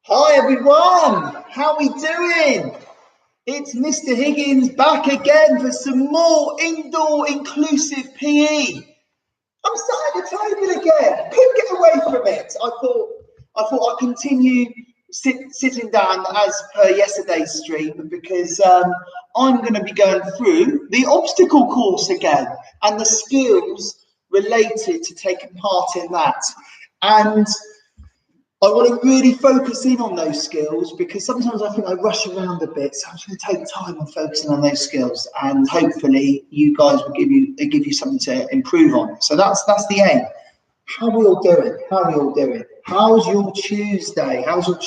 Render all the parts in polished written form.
Hi everyone, how we doing? It's Mr. Higgins back again for some more indoor inclusive PE. I'm sat at the table again, couldn't get away from it. I thought I'd continue sitting down as per yesterday's stream because I'm going to be going through the obstacle course again and the skills related to taking part in that. And I want to really focus in on those skills because sometimes I think I rush around a bit. So I'm just going to take time on focusing on those skills, and hopefully you guys will give you something to improve on. So that's the aim. How are we all doing? How's your Tuesday? Hope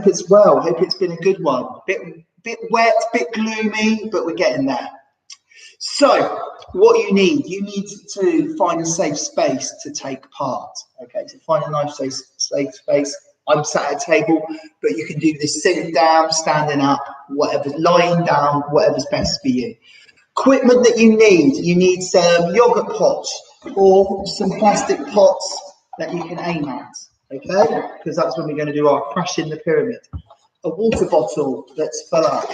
it's well. Hope it's been a good one. Bit wet, bit gloomy, but we're getting there. So what you need to find a safe space to take part. Okay, so find a nice safe space. I'm sat at a table, but you can do this sitting down, standing up, whatever, lying down, whatever's best for you. Equipment that you need some yogurt pots or some plastic pots that you can aim at, okay? Because that's when we're going to do our crash in the pyramid. A water bottle that's full up,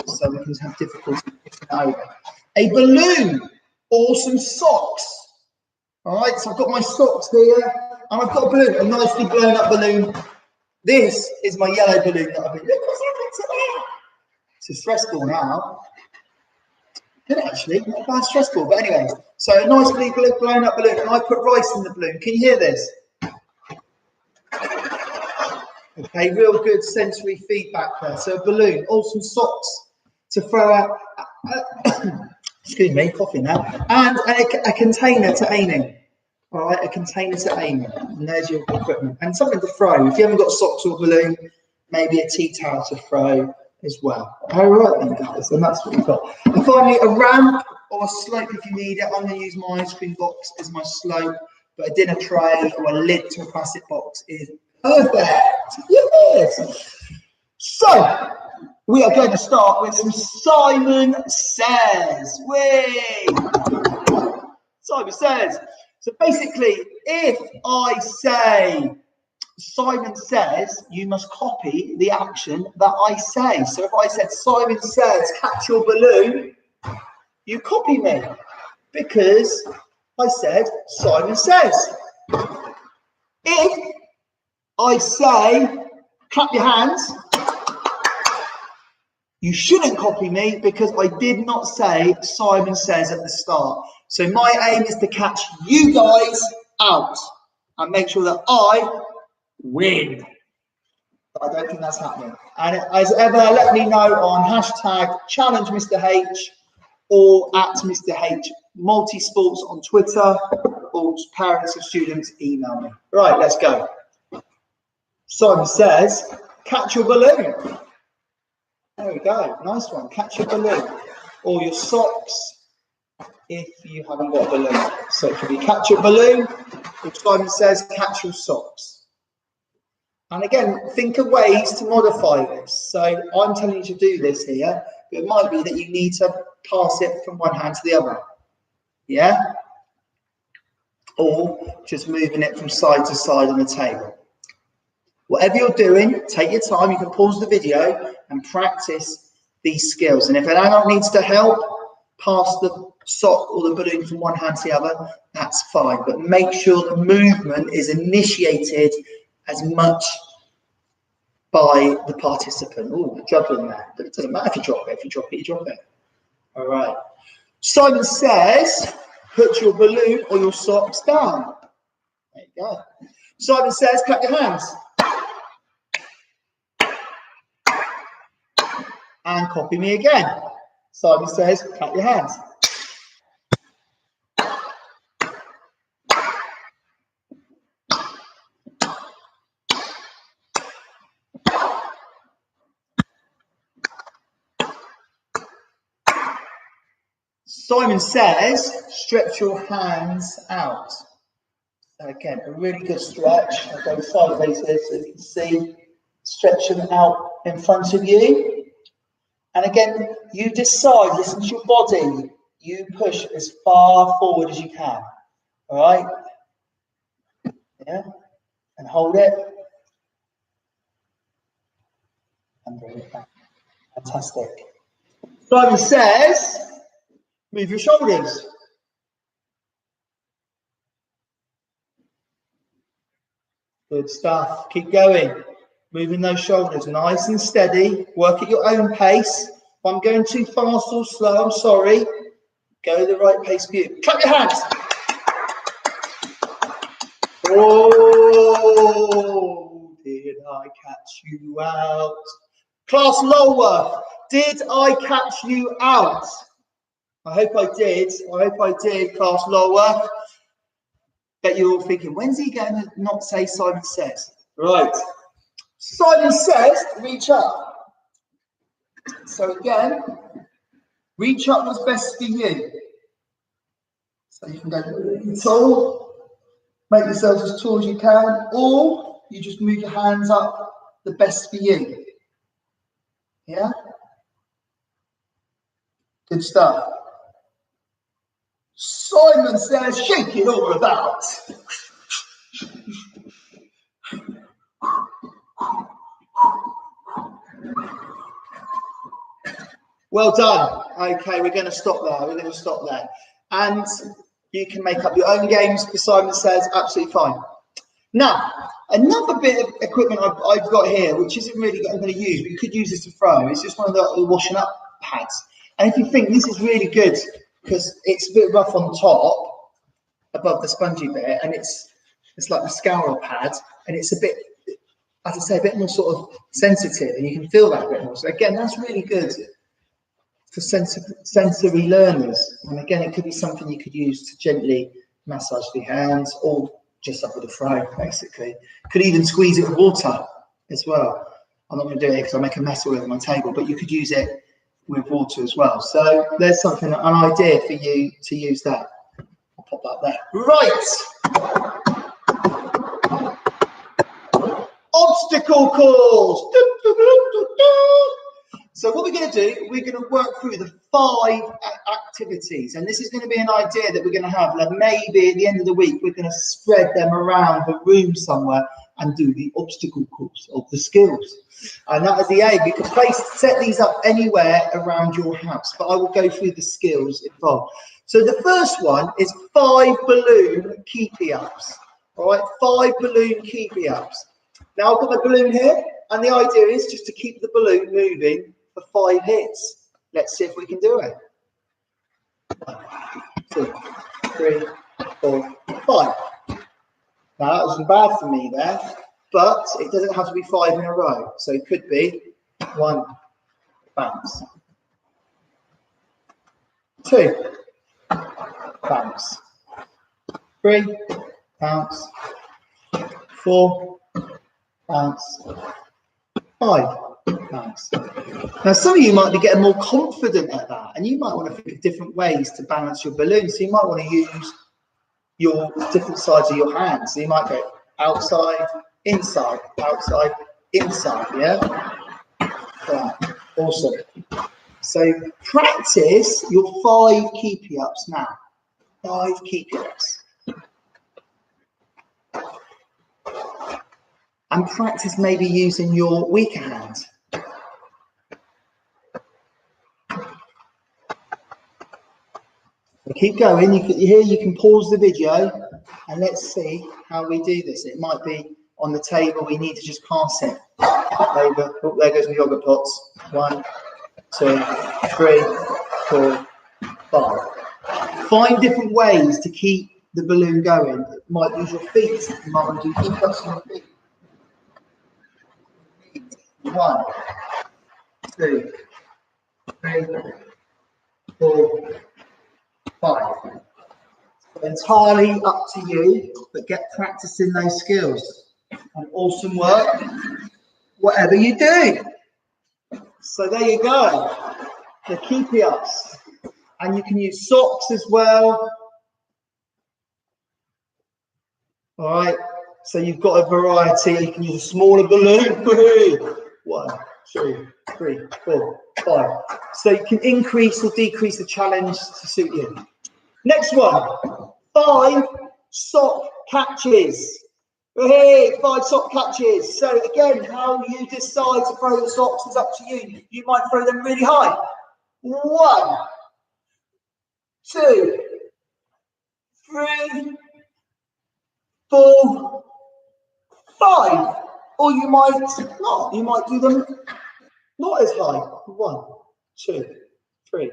so we can have difficulty getting over. A balloon or some socks. All right, so I've got my socks here, and I've got a balloon, a nicely blown up balloon. This is my yellow balloon that I've been. Look what's happened to that. It's a stress ball now. Good actually, not a bad stress ball. But anyway, so a nicely blown up balloon, and I put rice in the balloon. Can you hear this? Okay, real good sensory feedback there. So a balloon, or some socks to throw out. Excuse me, coughing now. And a container to aim in. All right, a container to aim in. And there's your equipment. And something to throw. If you haven't got socks or balloon, maybe a tea towel to throw as well. All right then, guys, and that's what we've got. And finally, a ramp or a slope if you need it. I'm going to use my ice cream box as my slope, but a dinner tray or a lid to a plastic box is perfect. Yes. So, we are going to start with some Simon Says. Simon Says. So basically, if I say Simon says, you must copy the action that I say. So if I said Simon says, catch your balloon, you copy me because I said Simon says. If I say clap your hands, you shouldn't copy me because I did not say Simon says at the start. So my aim is to catch you guys out and make sure that I win. But I don't think that's happening. And as ever, let me know on hashtag challengeMrH or at Mr. H Multisports on Twitter, or parents of students email me. Right, let's go. Simon says, catch your balloon. There we go, nice one. Catch your balloon or your socks if you haven't got a balloon. So it could be catch your balloon, or Simon says catch your socks. And again, think of ways to modify this. So I'm telling you to do this here, but it might be that you need to pass it from one hand to the other. Yeah? Or just moving it from side to side on the table. Whatever you're doing, take your time. You can pause the video and practice these skills. And if an adult needs to help pass the sock or the balloon from one hand to the other, that's fine. But make sure the movement is initiated as much by the participant. Oh, juggling there. But it doesn't matter if you drop it. If you drop it, you drop it. All right. Simon says, put your balloon or your socks down. There you go. Simon says, clap your hands. And copy me again. Simon says, clap your hands. Simon says, stretch your hands out. Again, a really good stretch. I'll go sideways here so you can see. Stretch them out in front of you. And again, you decide, listen to your body. You push as far forward as you can. All right? Yeah? And hold it. under it. Fantastic. Simon says, move your shoulders. Good stuff. Keep going. Moving those shoulders nice and steady. Work at your own pace. If I'm going too fast or slow, I'm sorry. Go the right pace for you. Clap your hands. Oh, did I catch you out? Class lower. Did I catch you out? I hope I did. I hope I did, class lower. Bet you're all thinking, when's he going to not say Simon says? Right. Simon says, reach up. So again, reach up what's best for you. So you can go really tall, make yourself as tall as you can, or you just move your hands up the best for you. Yeah? Good stuff. Simon says, shake it all about. Well done. Okay, we're going to stop there. We're going to stop there. And you can make up your own games, because Simon says, absolutely fine. Now, another bit of equipment I've got here, which isn't really what I'm going to use, but you could use this to throw. It's just one of the washing up pads. And if you think this is really good, because it's a bit rough on top, above the spongy bit, and it's like the scourer pad, and it's a bit, as I say, a bit more sort of sensitive, and you can feel that a bit more. So again, that's really good for sensory learners. And again, it could be something you could use to gently massage the hands, or just up with a throw, basically. Could even squeeze it with water as well. I'm not going to do it because I'll make a mess of it on my table, but you could use it with water as well. So there's something, an idea for you to use that. I'll pop that there. Right. Obstacle course. So what we're going to do, we're going to work through the 5 activities, and this is going to be an idea that we're going to have, like maybe at the end of the week, we're going to spread them around the room somewhere and do the obstacle course of the skills. And that is the aim. You can set these up anywhere around your house, but I will go through the skills involved. So the first one is 5 balloon keepy-ups. All right, 5 balloon keepy-ups. Now I've got my balloon here, and the idea is just to keep the balloon moving for 5 hits. Let's see if we can do it. 1, 2, 3, 4, 5. Now that wasn't bad for me there, but it doesn't have to be 5 in a row. So it could be 1, bounce. 2, bounce. 3, bounce. 4, bounce. 5, bounce. Now some of you might be getting more confident at that, and you might want to think of different ways to balance your balloon. So you might want to use your different sides of your hands. So you might go outside, inside, outside, inside, yeah? Right. Awesome. So practice your 5 keepy-ups now. 5 keepy-ups. And practice maybe using your weaker hand. Keep going. You can pause the video, and let's see how we do this. It might be on the table. We need to just pass it over. Oh, there goes the yogurt pots. 1, 2, 3, 4, 5. 5 different ways to keep the balloon going. You might use your feet. You might want to do keep-ups on your feet. 1, 2, 3, 4, 5. So entirely up to you, but get practicing those skills. And awesome work, whatever you do. So there you go, the keepy-ups. And you can use socks as well. All right, so you've got a variety. You can use a smaller balloon. 1, 2, 3, 4, 5. So you can increase or decrease the challenge to suit you. Next one, 5 sock catches. Hey, 5 sock catches. So again, how you decide to throw the socks is up to you. You might throw them really high. 1, 2, 3, 4, 5. Or you might not. You might do them not as high. 1, 2, 3,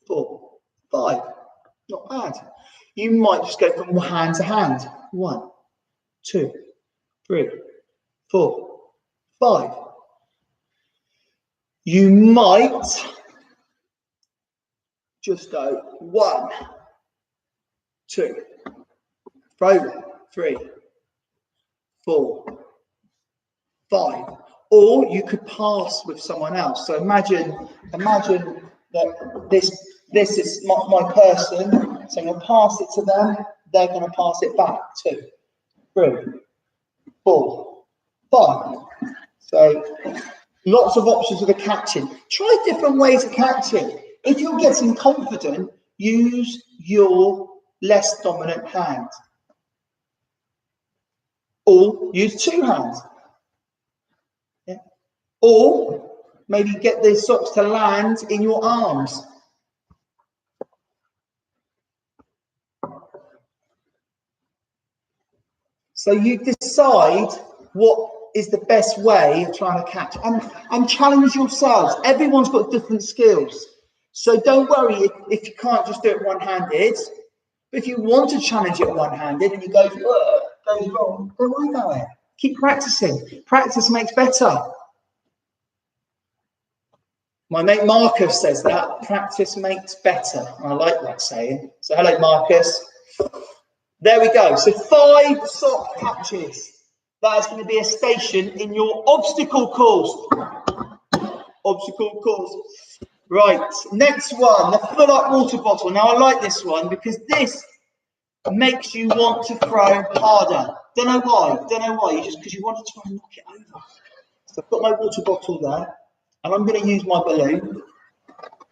4, 5. Not bad. You might just go from hand to hand. 1, 2, 3, 4, 5. You might just go 1, 2, throw 3, 4, 5. Or you could pass with someone else. So imagine that this is my person. So I'm going to pass it to them. They're going to pass it back. 2, 3, 4, 5. So lots of options with the catching. Try different ways of catching. If you're getting confident, use your less dominant hand. Or use 2 hands. Yeah. Or maybe get the socks to land in your arms. So you decide what is the best way of trying to catch, and challenge yourselves. Everyone's got different skills. So don't worry if you can't just do it one-handed. But if you want to challenge it one-handed and you go, goes wrong, don't worry about it. Keep practicing. Practice makes better. My mate Marcus says that, practice makes better. I like that saying. So hello, Marcus. There we go. So 5 sock catches. That is going to be a station in your obstacle course. Obstacle course. Right, next one, the full-up water bottle. Now I like this one because this makes you want to throw harder. Don't know why. Just because you want to try and knock it over. So I've got my water bottle there, and I'm going to use my balloon.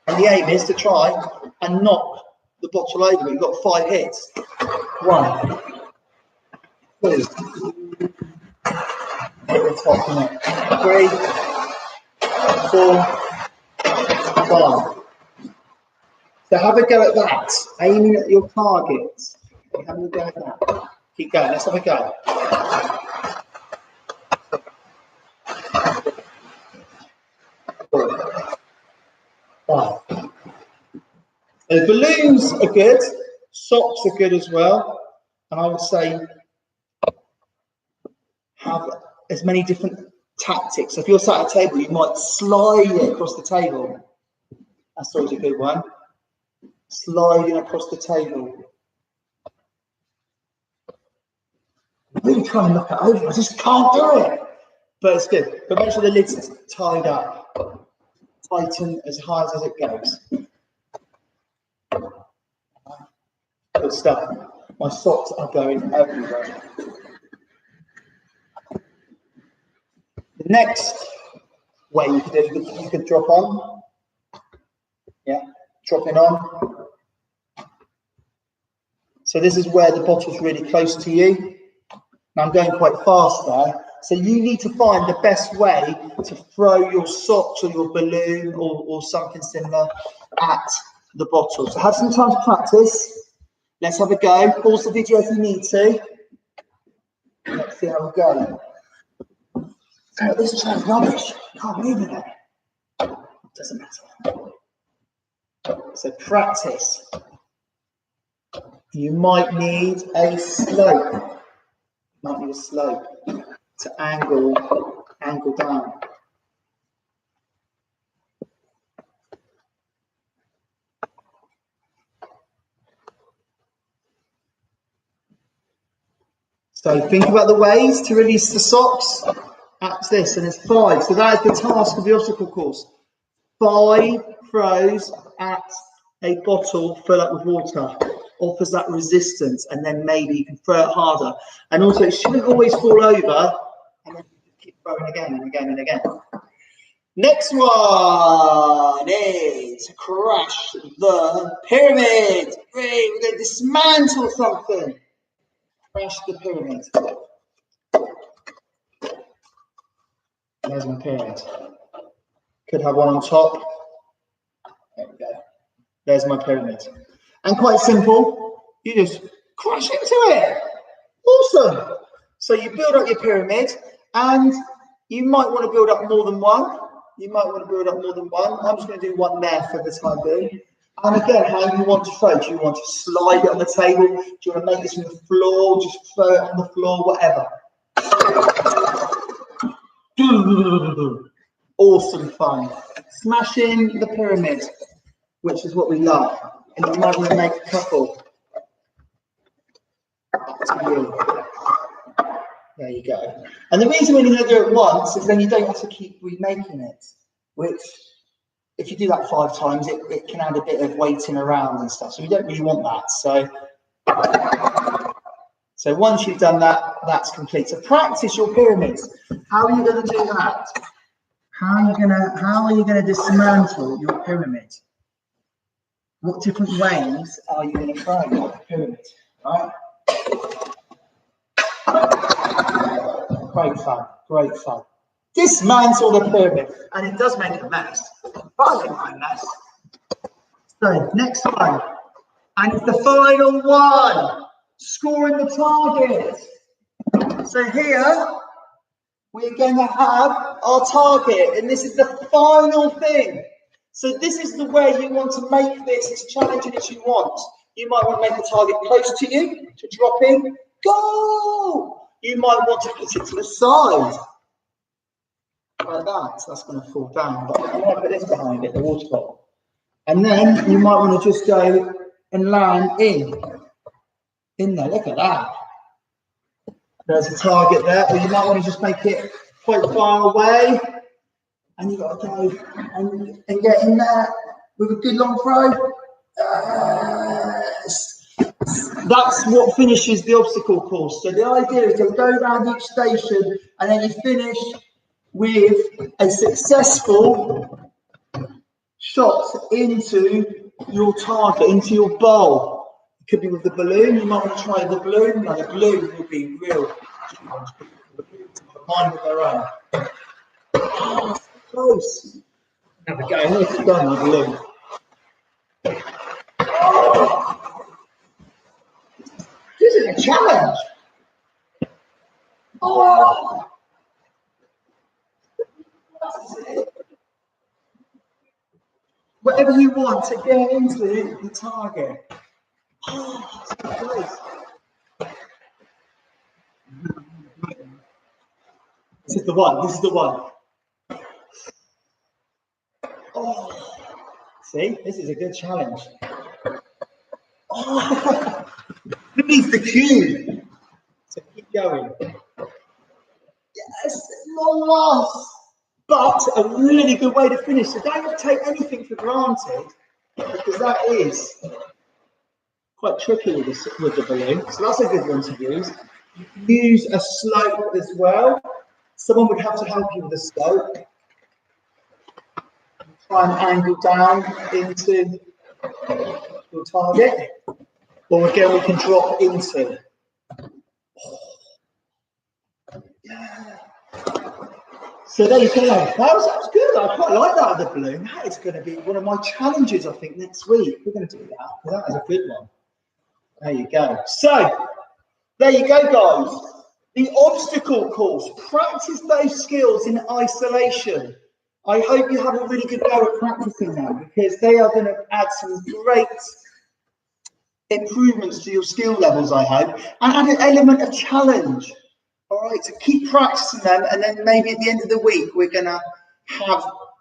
And the aim is to try and knock the bottle over. You've got 5 hits. 1, 2, 3, 4, 5. So have a go at that. Aiming at your target. Have a go at that. Keep going. Let's have a go. 4, 5. The balloons are good. Socks are good as well. And I would say have as many different tactics. So if you're sat at a table, you might slide it across the table. That's always a good one. Sliding across the table. I'm really trying to knock it over. I just can't do it. But it's good. But make sure the lid's tied up. Tighten as high as it goes. Good stuff. My socks are going everywhere. The next way you could do it, you could drop on. Yeah, dropping on. So this is where the bottle's really close to you. Now I'm going quite fast there. So you need to find the best way to throw your socks or your balloon or something similar at the bottle. So have some time to practice. Let's have a go. Pause the video if you need to. Let's see how we go. Oh, this is like rubbish. Can't move in it. Doesn't matter. So practice. You might need a slope. To angle down. So think about the ways to release the socks. That's this, and it's 5. So that is the task of the obstacle course. 5 throws at a bottle full up with water. Offers that resistance, and then maybe you can throw it harder. And also, it shouldn't always fall over, and then you keep throwing again and again and again. Next one is crash the pyramid. Great, we're going to dismantle something. Crash the pyramid. There's my pyramid. Could have one on top. There we go. There's my pyramid. And quite simple, you just crash into it. Awesome. So you build up your pyramid, and you might want to build up more than one. I'm just going to do one there for the time being. And again, how you want to throw. Do you want to slide it on the table? Do you want to make this from the floor? Just throw it on the floor, whatever. Awesome fun. Smashing the pyramid, which is what we love. And you might want to make a couple. There you go. And the reason we're going to do it once is then you don't have to keep remaking it, which if you do that 5 times, it can add a bit of weighting around and stuff. So we don't really want that. So once you've done that, that's complete. So practice your pyramids. How are you going to do that? How are you going to dismantle your pyramid? What different ways are you going to throw your pyramid? Right? Great fun. Dismantle the pyramid, and it does make a mess. I make my mess. So next one, and it's the final one. Scoring the target. So here we're going to have our target, and this is the final thing. So this is the way you want to make this as challenging as you want. You might want to make the target close to you to drop in. Go! You might want to put it to the side. Like that. So that's going to fall down. But I might put this behind it, the water bottle. And then you might want to just go and land in there. Look at that. There's a target there. Or you might want to just make it quite far away. And you've got to go and get in there with a good long throw. That's what finishes the obstacle course. So the idea is to go around each station and then you finish with a successful shot into your target, into your bowl. It could be with the balloon. You might want to try the balloon. Now the balloon will be real. Mine with their own. Oh, so close. There we go. Here's the gun, the balloon. This is a challenge. Oh. Whatever you want to get into the target. Oh, so close. This is the one. Oh, see, this is a good challenge. Oh, who needs the cue? So keep going. Yes, long loss, but a really good way to finish. So don't take anything for granted, because that is quite tricky with the balloon. So that's a good one to use. You can use a slope as well. Someone would have to help you with the slope. Try and angle down into your target, or again we can drop into. Yeah. So there you go. That was good. I quite like that of the balloon. That is going to be one of my challenges, I think, next week. We're going to do that. That is a good one. There you go. So there you go, guys. The obstacle course. Practice those skills in isolation. I hope you have a really good go at practicing them, because they are going to add some great improvements to your skill levels, I hope, and add an element of challenge. All right, so keep practicing them, and then maybe at the end of the week we're going to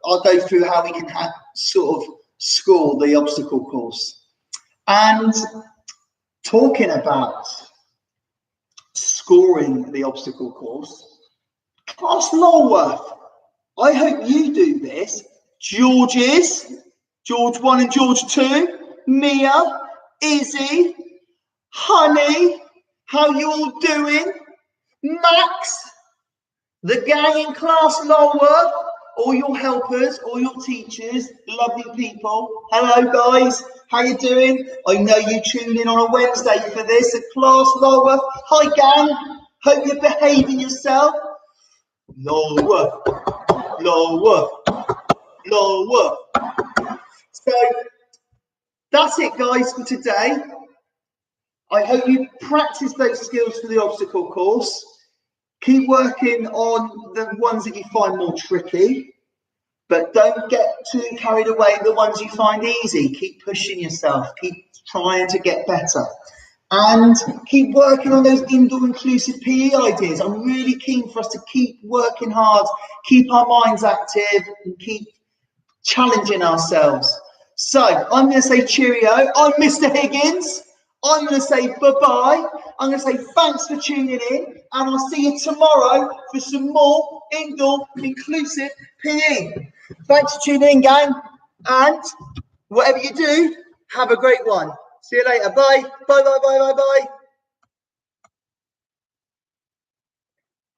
I'll go through how we can sort of score the obstacle course. And talking about scoring the obstacle course, class Lulworth, I hope you do this. George 1 and George 2, Mia, Izzy, Honey, how you all doing? Max, the gang in class Lulworth, all your helpers, all your teachers, lovely people. Hello guys, how you doing? I know you tune in on a Wednesday for this at class Lulworth. Hi gang, hope you're behaving yourself. lower, lower, lower. So that's it, guys, for today. I hope you practice those skills for the obstacle course. Keep working on the ones that you find more tricky, but don't get too carried away with the ones you find easy. Keep pushing yourself, keep trying to get better, and keep working on those indoor inclusive PE ideas. I'm really keen for us to keep working hard, keep our minds active, and keep challenging ourselves. So I'm going to say cheerio. I'm Mr. Higgins. I'm going to say bye-bye. I'm going to say thanks for tuning in, and I'll see you tomorrow for some more indoor inclusive PE. Thanks for tuning in, gang, and whatever you do, have a great one. See you later. Bye. Bye, bye, bye, bye, bye.